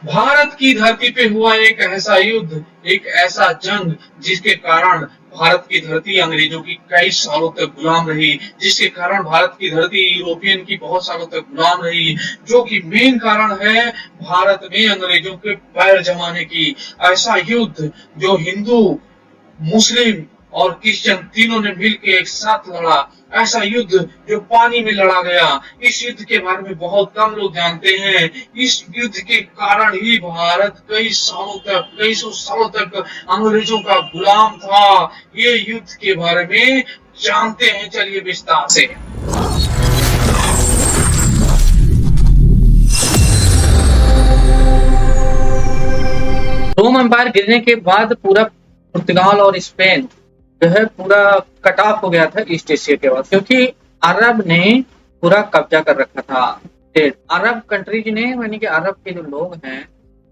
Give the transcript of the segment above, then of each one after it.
भारत की धरती पे हुआ एक ऐसा युद्ध, एक ऐसा जंग जिसके कारण भारत की धरती अंग्रेजों की कई सालों तक गुलाम रही, जिसके कारण भारत की धरती यूरोपियन की बहुत सालों तक गुलाम रही, जो कि मेन कारण है भारत में अंग्रेजों के पैर जमाने की। ऐसा युद्ध जो हिंदू, मुस्लिम और क्रिश्चियन तीनों ने मिलकर एक साथ लड़ा, ऐसा युद्ध जो पानी में लड़ा गया। इस युद्ध के बारे में बहुत कम लोग जानते हैं। इस युद्ध के कारण ही भारत कई सालों तक, कई सौ सालों तक अंग्रेजों का गुलाम था। ये युद्ध के बारे में जानते हैं, चलिए विस्तार से। रोम एम्पायर गिरने के बाद पूरा पुर्तगाल और स्पेन जो है पूरा कट ऑफ हो गया था ईस्ट एशिया के बाद, क्योंकि अरब ने पूरा कब्जा कर रखा था। अरब कंट्रीज ने, यानी कि अरब के जो लोग हैं,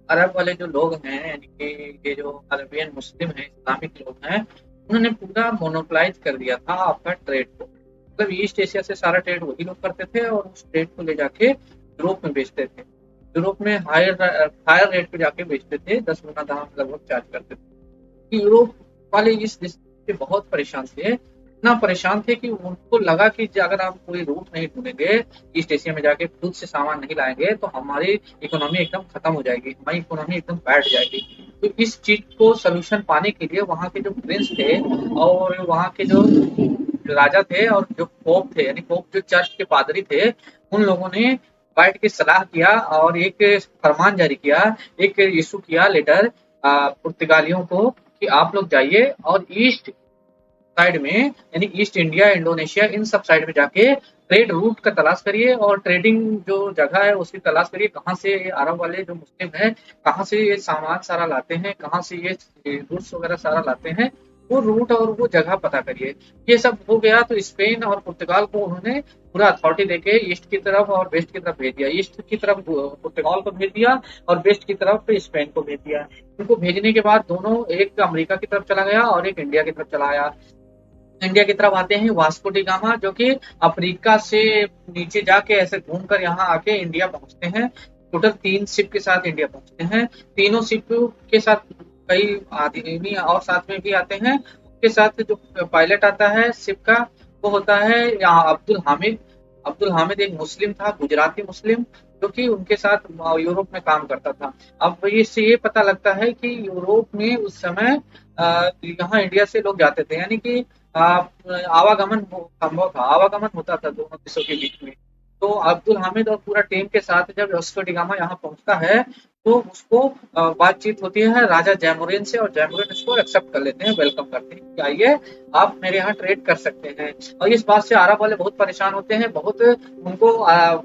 अरब वाले जो लोग हैं, यानी कि ये जो अरबियन मुस्लिम हैं, इस्लामिक लोग हैं, उन्होंने पूरा मोनोपलाइज कर दिया था आपका ट्रेड को। मतलब ईस्ट एशिया से सारा ट्रेड वही लोग करते थे और उस ट्रेड को ले जाके यूरोप में बेचते थे। यूरोप में हायर हायर रेट पे जाके बेचते थे, 10 गुना दाम लगभग चार्ज करते थे। यूरोप वाले इस से बहुत परेशान थे, इतना परेशान थे कि उनको लगा कि अगर आप कोई रूट नहीं ढूंढेंगे, ईस्ट एशिया में जाके खुद से सामान नहीं लाएंगे, तो हमारी इकोनॉमी एकदम खत्म हो जाएगी, हमारी इकोनॉमी एकदम बैठ जाएगी। तो इस चीज को सोल्यूशन पाने के लिए वहाँ के जो प्रिंस थे और वहाँ के जो राजा थे और जो पोप थे, यानी पोप जो चर्च के पादरी थे, उन लोगों ने बैठ के सलाह किया और एक फरमान जारी किया, एक इशू किया लेटर पुर्तगालियों को कि आप लोग जाइए और ईस्ट साइड में, यानी ईस्ट इंडिया, इंडोनेशिया, इन सब साइड में जाके ट्रेड रूट का तलाश करिए और ट्रेडिंग जो जगह है उसकी तलाश करिए, कहाँ से ये अरब वाले जो मुस्लिम है, कहाँ से ये सामान सारा लाते हैं, कहाँ से ये गुड्स वगैरह सारा लाते हैं, वो रूट और वो जगह पता करिए। ये सब हो गया तो स्पेन और पुर्तगाल को उन्होंने पूरा अथॉरिटी देके ईस्ट की तरफ और वेस्ट की तरफ भेज दिया। ईस्ट की तरफ पुर्तगाल को भेज दिया और वेस्ट की तरफ स्पेन को भेज दिया। उनको भेजने के बाद दोनों, एक अमेरिका की तरफ चला गया और एक इंडिया की तरफ चला आया। इंडिया की तरफ आते हैं वास्को डी गामा, जो कि अफ्रीका से नीचे जाके ऐसे घूमकर यहाँ आके इंडिया पहुंचते हैं। टोटल 3 शिप के साथ इंडिया पहुंचते हैं। तीनों शिप के साथ कई आदमी और साथ में भी आते हैं। उसके साथ जो पायलट आता है शिप का, वो होता है यहाँ अब्दुल हामिद। अब्दुल हामिद एक मुस्लिम था, गुजराती मुस्लिम, जो कि उनके साथ यूरोप में काम करता था। अब इससे ये पता लगता है कि यूरोप में उस समय यहाँ इंडिया से लोग जाते थे, यानी कि आवागमन संभव था, आवागमन होता था दोनों देशों के बीच में। तो अब्दुल हामिद और पूरा टीम के साथ जब वास्को डी गामा यहाँ पहुंचता है, तो उसको बातचीत होती है राजा जैमुरिन से, और जैमुरिन उसको एक्सेप्ट कर लेते हैं, वेलकम करते हैं कि आइए आप मेरे यहाँ ट्रेड कर सकते हैं। और इस बात से अरब वाले बहुत परेशान होते हैं, बहुत उनको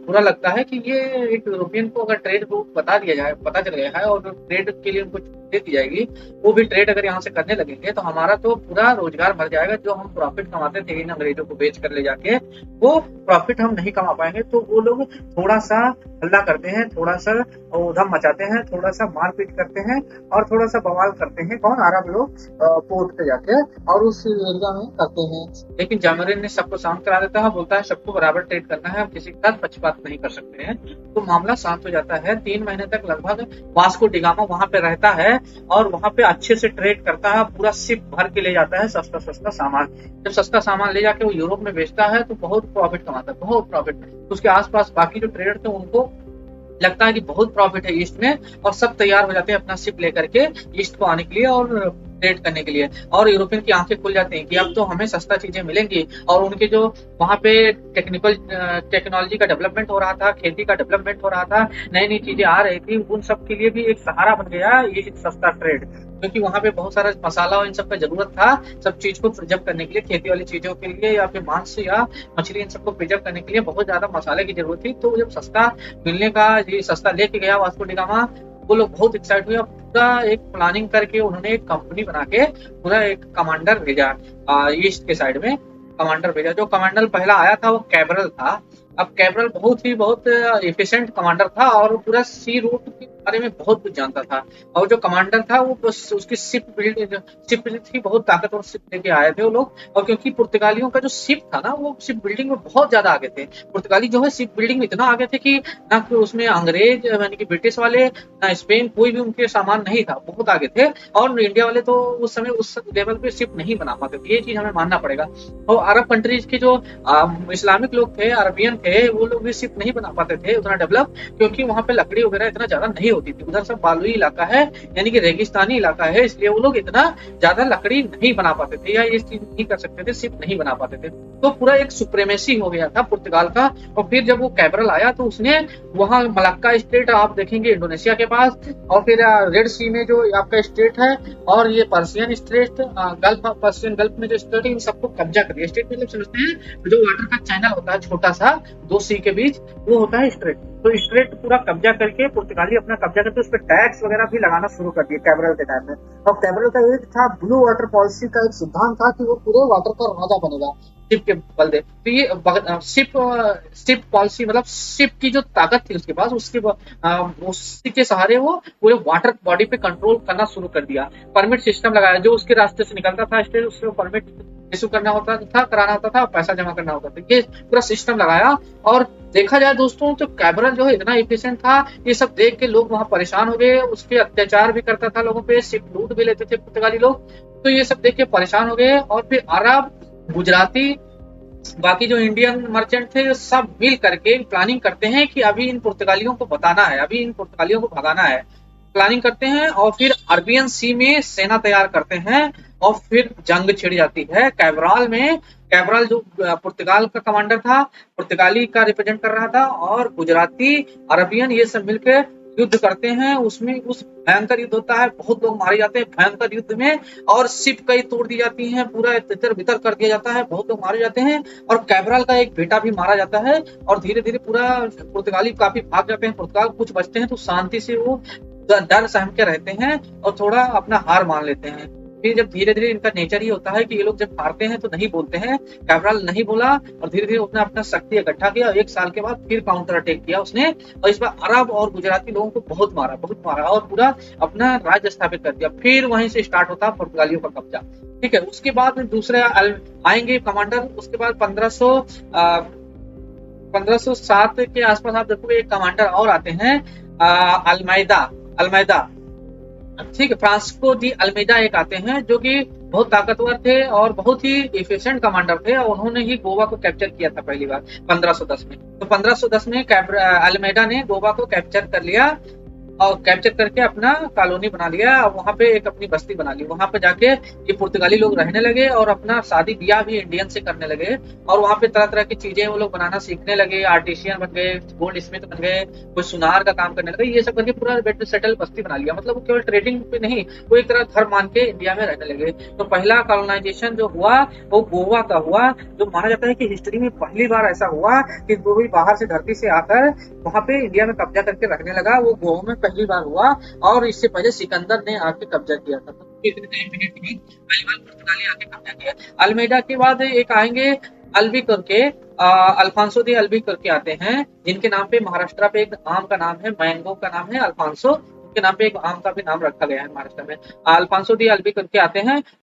बुरा लगता है कि ये एक यूरोपियन को अगर ट्रेड रूट बता दिया जाए, पता चल गया है और ट्रेड के लिए उनको छूट दे दी जाएगी, वो भी ट्रेड अगर यहाँ से करने लगेंगे, तो हमारा तो पूरा रोजगार मर जाएगा। जो हम प्रॉफिट कमाते थे इन अंग्रेजों को बेच कर ले जाके, वो प्रॉफिट हम नहीं कमा पाएंगे। तो वो लोग थोड़ा सा हल्ला करते हैं, थोड़ा सा उधम मचाते हैं, थोड़ा सा मारपीट करते हैं और थोड़ा सा बवाल करते हैं, कौन, अरब लोग पोर्ट पे जाके और उस एरिया में करते हैं। लेकिन जामरिन ने सबको शांत करा देता है, बोलता है सबको बराबर ट्रेड करना है, हम किसी के साथ पक्षपात नहीं कर सकते हैं। तो मामला शांत हो जाता है। 3 महीने तक लगभग वास्को डिगामा वहां पे रहता है और वहां पे अच्छे से ट्रेड करता है, पूरा शिप भर के ले जाता है सस्ता सस्ता सामान। जब सस्ता सामान ले जाके वो यूरोप में बेचता है तो बहुत प्रॉफिट कमाता है, बहुत प्रॉफिट। उसके आसपास बाकी जो ट्रेडर थे उनको लगता है कि बहुत प्रॉफिट है ईस्ट में, और सब तैयार हो जाते हैं अपना शिप लेकर के ईस्ट को आने के लिए और ट्रेड करने के लिए। और यूरोपियन की आंखें खुल जाती हैं कि अब तो हमें सस्ता चीजें मिलेंगी। और उनके जो वहां पे टेक्नोलॉजी का डेवलपमेंट हो रहा था, खेती का डेवलपमेंट हो रहा था, नई नई चीजें आ रही थी, उन सब के लिए भी एक सहारा बन गया ये सस्ता ट्रेड। क्योंकि वहां पे बहुत सारा मसाला और इन सब का जरूरत था, सब चीज को प्रिजर्व करने के लिए, खेती वाली चीजों के लिए या फिर मांस या मछली, इन सबको प्रिजर्व करने के लिए बहुत ज्यादा मसाले की जरूरत थी। तो जब सस्ता मिलने का, ये सस्ता लेके गया वास्को डी गामा, वो लोग बहुत एक्साइट हुए। पूरा एक प्लानिंग करके उन्होंने एक कंपनी बना के पूरा एक कमांडर भेजा ईस्ट के साइड में। कमांडर भेजा, जो कमांडर पहला आया था वो कैबरल था। अब कैबरल बहुत ही बहुत एफिशिएंट कमांडर था और पूरा सी रूट बारे में बहुत कुछ जानता था। और जो कमांडर था वो बस उसकी शिप थी, बहुत ताकतवर शिप लेके आए थे वो लोग। और क्योंकि पुर्तगालियों का जो शिप था ना वो शिप बिल्डिंग में बहुत ज्यादा आगे थे। पुर्तगाली जो है शिप बिल्डिंग में इतना आगे थे कि ना कि उसमें अंग्रेज यानी कि ब्रिटिश वाले ना स्पेन कोई भी उनके सामान नहीं था, बहुत आगे थे। और इंडिया वाले तो उस समय उस लेवल पे शिप नहीं बना पाते थे, ये चीज हमें मानना पड़ेगा। और अरब कंट्रीज के जो इस्लामिक लोग थे, अरबियन थे, वो लोग भी शिप नहीं बना पाते थे उतना डेवलप, क्योंकि वहां पे लकड़ी वगैरह इतना ज्यादा नहीं होती थी। उधर सब बालुई इलाका है, यानी कि रेगिस्तानी इलाका है, इसलिए वो लोग इतना ज्यादा लकड़ी नहीं बना पाते थे या ये चीज नहीं कर सकते थे, शिप नहीं बना पाते थे। तो पूरा एक सुप्रेमेसी हो गया था पुर्तगाल का। और फिर जब वो कैबरल आया तो उसने वहां मलक्का स्टेट आप देखेंगे इंडोनेशिया के पास, और फिर रेड सी में जो आपका स्टेट है, और ये Persian state, gulf Persian gulf में जो स्टेट है, इन सबको कब्जा कर लिया। स्टेट मतलब समझते हैं जो वाटर का चैनल होता है छोटा सा दो सी के बीच, वो होता है स्ट्रेट। तो स्ट्रेट पूरा कब्जा करके पुर्तगाली अपना कब्जा करके उस पर टैक्स वगैरह भी लगाना शुरू कर दिए कैबरल के टाइम में। और कैबरल का एक था ब्लू वाटर पॉलिसी का एक सिद्धांत था कि वो पूरे वाटर का राजा बनेगा शिप के बल दे। तो ये शिप शिप पॉलिसी मतलब शिप की जो ताकत थी उसके पास, उसी के सहारे वो पूरे वाटर बॉडी पे कंट्रोल करना शुरू कर दिया। परमिट सिस्टम लगाया, जो उसके रास्ते से निकलता था स्टेट उसको परमिट इशू करना होता था, कराना होता था, पैसा जमा करना होता था, ये पूरा सिस्टम लगाया। और देखा जाए दोस्तों तो कैबरल जो है इतना इफिशिएंट था, ये सब देख के लोग वहां परेशान हो गए। उसके अत्याचार भी करता था लोगों पे, शिप लूट भी लेते थे पुर्तगाली लोग। तो ये सब देख के परेशान हो गए। और फिर अरब, गुजराती, बाकी जो इंडियन मर्चेंट थे सब मिल करके प्लानिंग करते हैं कि अभी इन पुर्तगालियों को बताना है, अभी इन पुर्तगालियों को भगाना है। प्लानिंग करते हैं और फिर अरबियन सी में सेना तैयार करते हैं। और फिर जंग छिड़ जाती है कैबराल में। कैबराल जो पुर्तगाल का कमांडर था, पुर्तगाली का रिप्रेजेंट कर रहा था, और गुजराती, अरबियन, ये सब मिलकर युद्ध करते हैं। उसमें उस भयंकर युद्ध होता है, बहुत लोग मारे जाते हैं भयंकर युद्ध में। और शिप कई तोड़ दी जाती है, पूरा तितर बितर कर दिया जाता है, बहुत लोग मारे जाते हैं। और कैबराल का एक बेटा भी मारा जाता है। और धीरे धीरे पूरा पुर्तगाली काफी भाग जाते हैं, पुर्तगाल कुछ बचते हैं तो शांति से वो डर सहम के रहते हैं और थोड़ा अपना हार मान लेते हैं। फिर जब धीरे धीरे इनका नेचर ही होता है कि ये लोग जब हारते हैं तो नहीं बोलते हैं। कैबरल नहीं बोला और धीरे धीरे उसने अपना शक्ति इकट्ठा किया। 1 साल के बाद फिर काउंटर अटैक किया उसने, और इस बार अरब और गुजराती लोगों को बहुत मारा और पूरा अपना राज्य स्थापित कर दिया। फिर वहीं से स्टार्ट होता पुर्तगालियों का कब्जा। ठीक है, उसके बाद दूसरे आएंगे कमांडर। उसके बाद 1507 के आसपास आप देखोगे एक कमांडर और आते हैं, अल्मेदा। ठीक है, फ्रांसिस्को डी अल्मेदा एक आते हैं जो कि बहुत ताकतवर थे और बहुत ही इफिशिएंट कमांडर थे। और उन्होंने ही गोवा को कैप्चर किया था पहली बार 1510 में। तो 1510 में अल्मेडा ने गोवा को कैप्चर कर लिया और कैप्चर करके अपना कॉलोनी बना लिया। वहां पे एक अपनी बस्ती बना ली। वहां पे जाके ये पुर्तगाली लोग रहने लगे और अपना शादी ब्याह भी इंडियन से करने लगे। और वहां पे तरह तरह की चीजें वो लोग बनाना सीखने लगे, आर्टिशियन बन गए, गोल्ड स्मिथ बन गए, कोई सुनार का काम करने लगे। ये सब करके पूरा बेड सेटल बस्ती बना लिया। मतलब वो केवल ट्रेडिंग पे नहीं, वो एक तरह घर मान के इंडिया में रहने लगे। तो पहला कॉलोनाइजेशन जो हुआ वो गोवा का हुआ, जो माना जाता है कि हिस्ट्री में पहली बार ऐसा हुआ कि कोई बाहर से धरती से आकर वहां पे इंडिया में कब्जा करके रखने लगा। वो गोवा में पहली बार हुआ और इससे पहले सिकंदर ने आके कब्जा किया था। इतने टाइम पीरियड के बाद पहली बार पुर्तगाली आके कब्जा किया। अल्मेडा के बाद एक आएंगे अल्बी करके, अल्फांसो दी अल्बी करके आते हैं, जिनके नाम पे महाराष्ट्र पे एक आम का नाम है, मैंगो का नाम है अल्फांसो। उनके नाम पे एक आम का भी नाम रखा गया है महाराष्ट्र में। अल्फांसो दी अल्बी करके आते हैं।